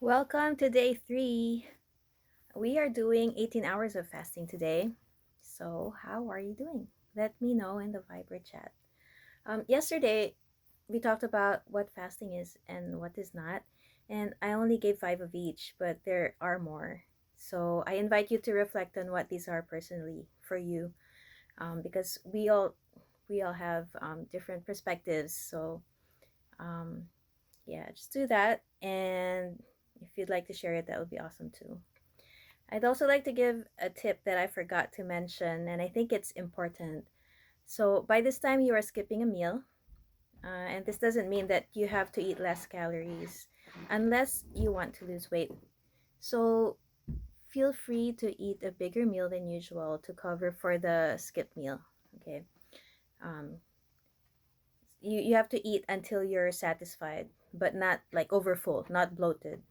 Welcome to day 3. We are doing 18 hours of fasting today. So, how are you doing? Let me know in the Viber chat. Yesterday, we talked about what fasting is and what is not, and I only gave 5 of each, but there are more. So, I invite you to reflect on what these are personally for you, because we all have different perspectives. So, um, yeah, just do that. And if you'd like to share it, that would be awesome too. I'd also like to give a tip that I forgot to mention, and I think it's important. So, by this time, you are skipping a meal, and this doesn't mean that you have to eat less calories unless you want to lose weight. So, feel free to eat a bigger meal than usual to cover for the skip meal. Okay. Um, you have to eat until you're satisfied, but not like overfull, not bloated.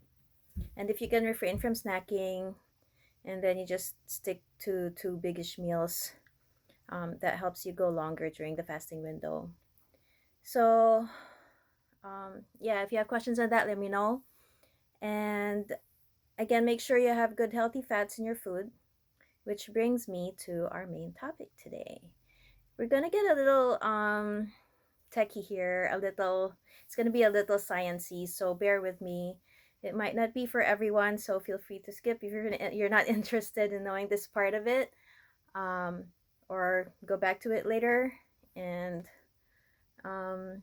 And if you can refrain from snacking, and then you just stick to two biggish meals, that helps you go longer during the fasting window. So, yeah, if you have questions on that, let me know. And again, make sure you have good healthy fats in your food, which brings me to our main topic today. We're gonna get a little techie here, a little. It's gonna be a little sciencey, so bear with me. It might not be for everyone, so feel free to skip if you're not interested in knowing this part of it, um, or go back to it later. And um,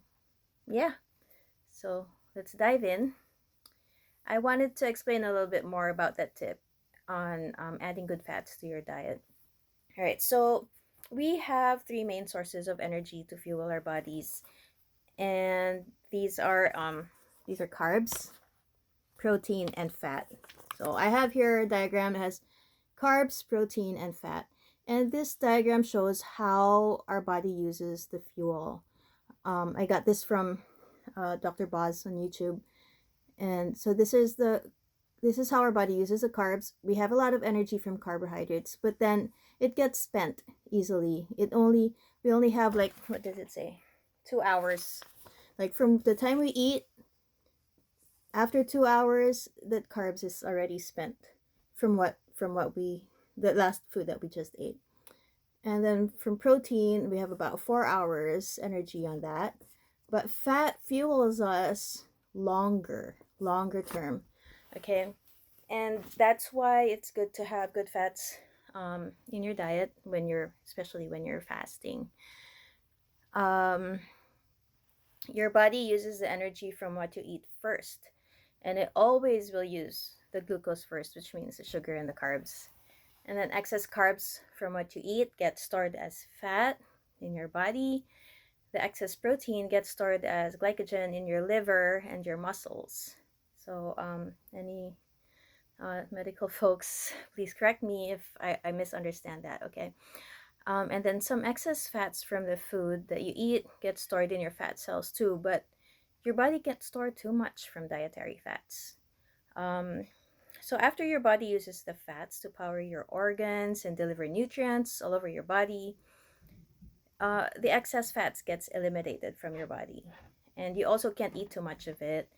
yeah, so let's dive in. I wanted to explain a little bit more about that tip on adding good fats to your diet. All right, so we have three main sources of energy to fuel our bodies, and these are carbs, protein, and fat. So I have here a diagram that has carbs, protein, and fat. And this diagram shows how our body uses the fuel. I got this from Dr. Boz on YouTube. And so this is how our body uses the carbs. We have a lot of energy from carbohydrates, but then it gets spent easily. We only have, like, what does it say? 2 hours. Like from the time we eat, after 2 hours, that carbs is already spent from what we the last food that we just ate. And then from protein, we have about 4 hours energy on that. But fat fuels us longer term. Okay. And that's why it's good to have good fats in your diet especially when you're fasting. Um, your body uses the energy from what you eat first, and it always will use the glucose first, which means the sugar and the carbs. And then excess carbs from what you eat get stored as fat in your body. The excess protein gets stored as glycogen in your liver and your muscles. So, any medical folks, please correct me if I misunderstand that, okay? And then some excess fats from the food that you eat get stored in your fat cells too, but your body can't store too much from dietary fats. Um, so after your body uses the fats to power your organs and deliver nutrients all over your body, the excess fats gets eliminated from your body. And you also can't eat too much of it.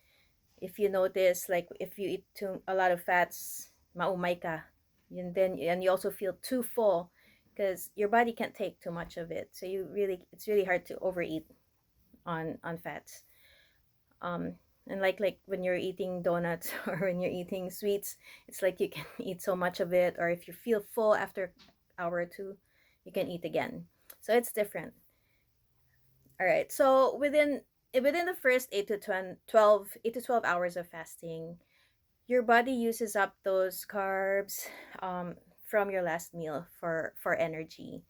If you notice, like if you eat a lot of fats, maumay ka, and you also feel too full because your body can't take too much of it. So it's really hard to overeat on fats. Um, and like when you're eating donuts or when you're eating sweets, it's like you can eat so much of it, or if you feel full after an hour or two, you can eat again. So it's different. All right. So within the first 8 to 12 hours of fasting, your body uses up those carbs from your last meal for energy.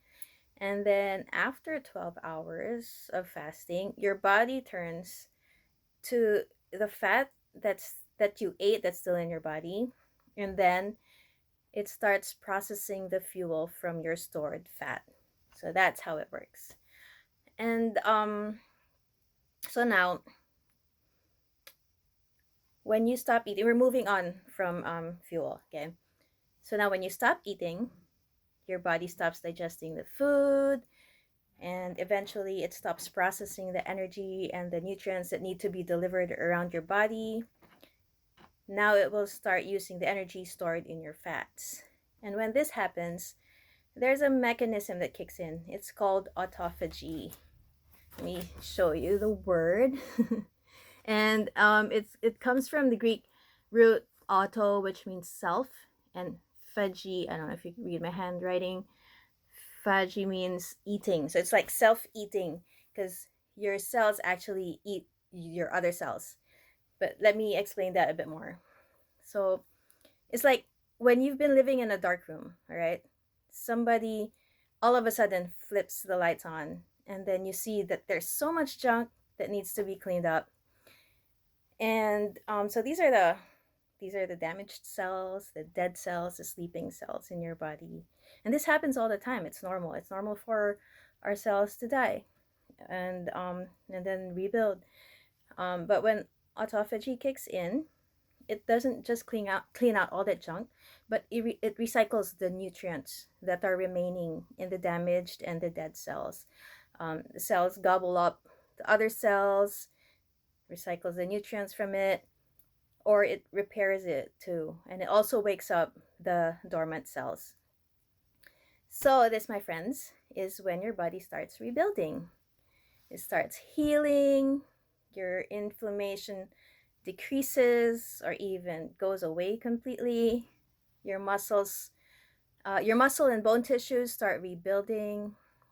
And then after 12 hours of fasting, your body turns to the fat that you ate that's still in your body, and then it starts processing the fuel from your stored fat. So that's how it works. And so now when you stop eating, we're moving on from fuel, okay? So now when you stop eating, your body stops digesting the food, and eventually it stops processing the energy and the nutrients that need to be delivered around your body. now it will start using the energy stored in your fats. And when this happens, there's a mechanism that kicks in. It's called autophagy. Let me show you the word. And it comes from the Greek root auto, which means self, and phagy. I don't know if you can read my handwriting. Phagy means eating, so it's like self-eating because your cells actually eat your other cells. But let me explain that a bit more. So it's like when you've been living in a dark room, all right? Somebody all of a sudden flips the lights on, and then you see that there's so much junk that needs to be cleaned up. And so these are the damaged cells, the dead cells, the sleeping cells in your body. And this happens all the time. It's normal. It's normal for our cells to die and then rebuild. But when autophagy kicks in, it doesn't just clean out all that junk, but it recycles the nutrients that are remaining in the damaged and the dead cells. The cells gobble up the other cells, recycles the nutrients from it, or it repairs it too. And it also wakes up the dormant cells. So, this, my friends, is when your body starts rebuilding. It starts healing, your inflammation decreases or even goes away completely. Your muscles, your muscle and bone tissues start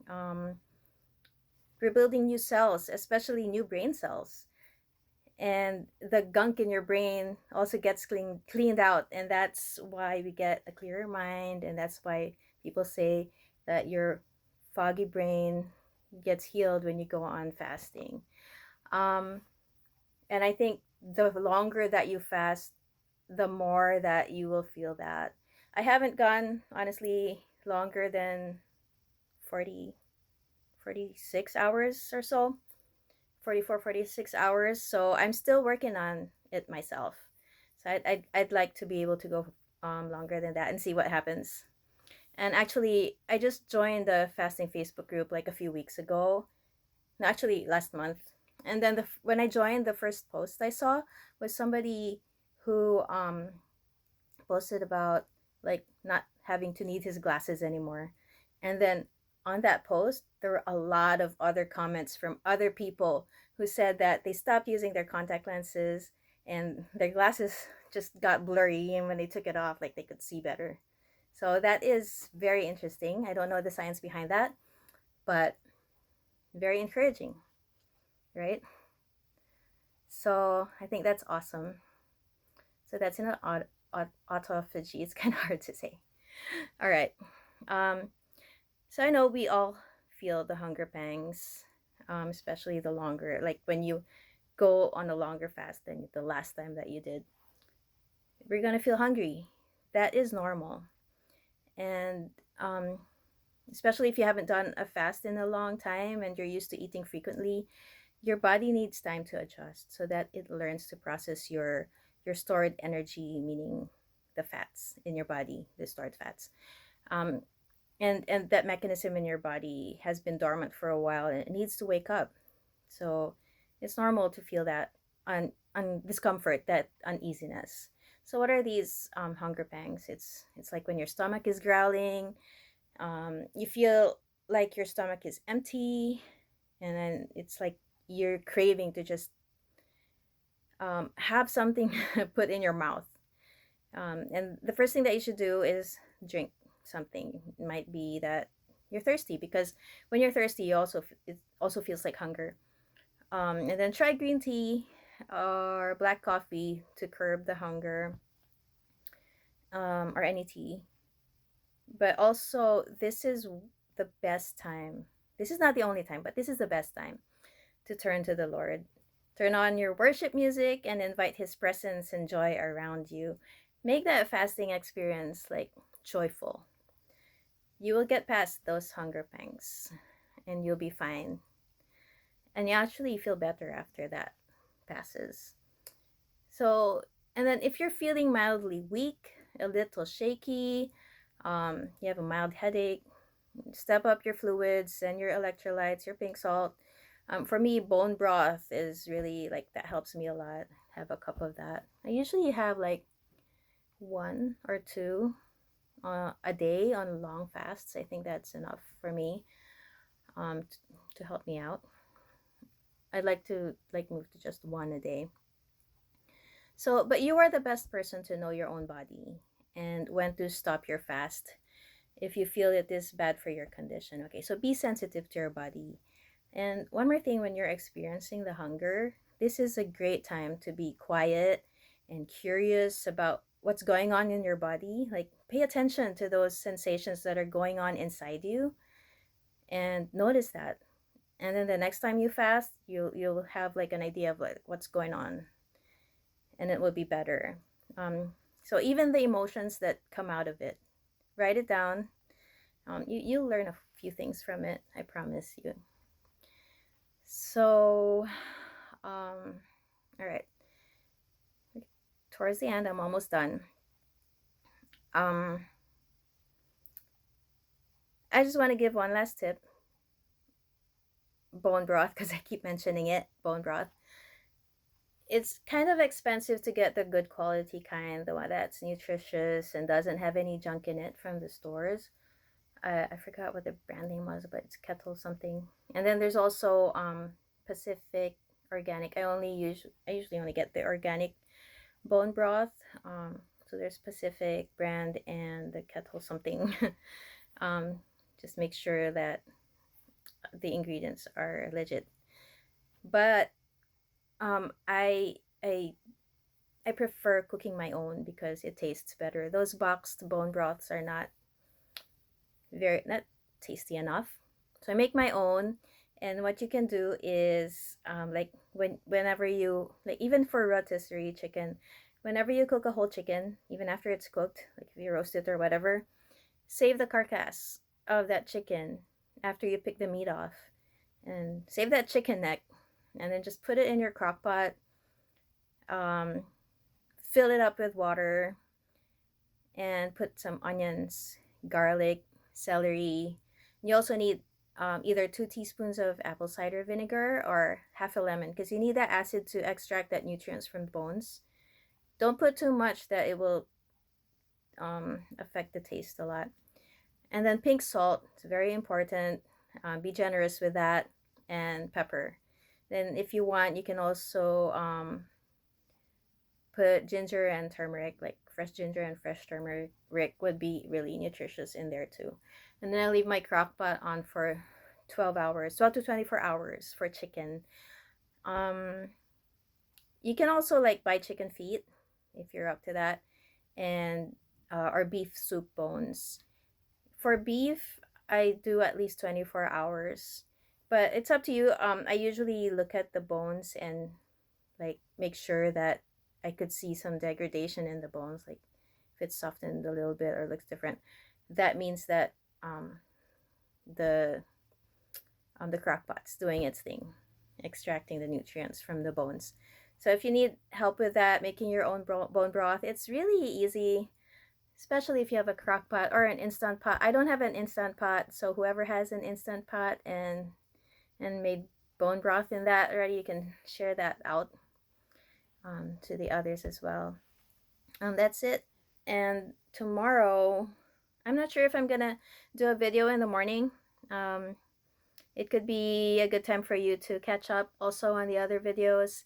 um, rebuilding new cells, especially new brain cells. And the gunk in your brain also gets cleaned out, and that's why we get a clearer mind, and that's why people say that your foggy brain gets healed when you go on fasting. um, and I think the longer that you fast, the more that you will feel that. I haven't gone honestly longer than 40, 46 hours or so, 44, 46 hours. So I'm still working on it myself. So I'd like to be able to go longer than that and see what happens. And actually, I just joined the fasting Facebook group like a few weeks ago. No, actually, last month. And then when I joined, the first post I saw was somebody who posted about like not having to need his glasses anymore. And then on that post, there were a lot of other comments from other people who said that they stopped using their contact lenses and their glasses just got blurry, and when they took it off, like they could see better. So that is very interesting. I don't know the science behind that, but very encouraging, right? So I think that's awesome. So that's an autophagy. It's kind of hard to say. All right. Um, so I know we all feel the hunger pangs, especially the longer, like when you go on a longer fast than the last time that you did. We're gonna feel hungry. That is normal, and especially if you haven't done a fast in a long time and you're used to eating frequently, your body needs time to adjust so that it learns to process your stored energy, meaning the fats in your body, the stored fats. Um, and that mechanism in your body has been dormant for a while and it needs to wake up. So it's normal to feel that discomfort, that uneasiness. So what are these hunger pangs? It's like when your stomach is growling, you feel like your stomach is empty, and then it's like you're craving to just have something put in your mouth. And the first thing that you should do is drink something. It might be that you're thirsty, because when you're thirsty, it also feels like hunger. And then try green tea or black coffee to curb the hunger, or any tea. But also, this is the best time. This is not the only time, but this is the best time to turn to the Lord. Turn on your worship music and invite His presence and joy around you. Make that fasting experience like joyful. You will get past those hunger pangs and you'll be fine. And you actually feel better after that passes. So, and then if you're feeling mildly weak, a little shaky, you have a mild headache, step up your fluids and your electrolytes, your pink salt. For me, bone broth is really like that helps me a lot. Have a cup of that. I usually have like one or two a day on long fasts. I think that's enough for me to help me out. I'd like to like move to just one a day. So, but you are the best person to know your own body and when to stop your fast if you feel it is bad for your condition. Okay, so be sensitive to your body. And one more thing, when you're experiencing the hunger, this is a great time to be quiet and curious about what's going on in your body. Like, pay attention to those sensations that are going on inside you and notice that. And then the next time you fast, you'll have like an idea of like what's going on, and it will be better. So even the emotions that come out of it, write it down. You'll learn a few things from it, I promise you. So, all right. Towards the end, I'm almost done. Um, I just want to give one last tip. Bone broth, because I keep mentioning it. Bone broth. It's kind of expensive to get the good quality kind, the one that's nutritious and doesn't have any junk in it from the stores. I forgot what the brand name was, but it's Kettle something. And then there's also Pacific Organic. I usually only get the organic bone broth. So there's Pacific brand and the Kettle something. um, just make sure that the ingredients are legit. But um, I I I prefer cooking my own because it tastes better. Those boxed bone broths are not tasty enough. So I make my own, and what you can do is like whenever you like even for rotisserie chicken, whenever you cook a whole chicken, even after it's cooked, like if you roast it or whatever, save the carcass of that chicken after you pick the meat off, and save that chicken neck, and then just put it in your crock pot. Um, Fill it up with water and put some onions, garlic, celery. You also need either 2 teaspoons of apple cider vinegar or half a lemon because you need that acid to extract that nutrients from the bones. Don't put too much that it will affect the taste a lot. And then pink salt, it's very important. Be generous with that, and pepper. Then, if you want, you can also put ginger and turmeric, like fresh ginger and fresh turmeric would be really nutritious in there too. And then I leave my crock pot on for 12 hours, 12 to 24 hours for chicken. Um, you can also like buy chicken feet if you're up to that, and or beef soup bones. For beef, I do at least 24 hours, but it's up to you. I usually look at the bones and like make sure that I could see some degradation in the bones, like if it's softened a little bit or looks different. That means that the the crock pot's doing its thing, extracting the nutrients from the bones. So if you need help with that, making your own bone broth, it's really easy, especially if you have a crock pot or an instant pot. I don't have an instant pot, so whoever has an instant pot and made bone broth in that already, you can share that out to the others as well. That's it. And tomorrow, I'm not sure if I'm gonna do a video in the morning. It could be a good time for you to catch up also on the other videos.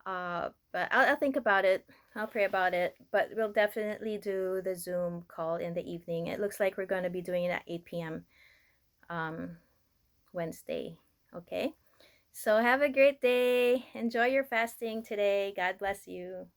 But I'll think about it. I'll pray about it. But we'll definitely do the Zoom call in the evening. It looks like we're going to be doing it at 8 p.m. Wednesday. Okay? So have a great day. Enjoy your fasting today. God bless you.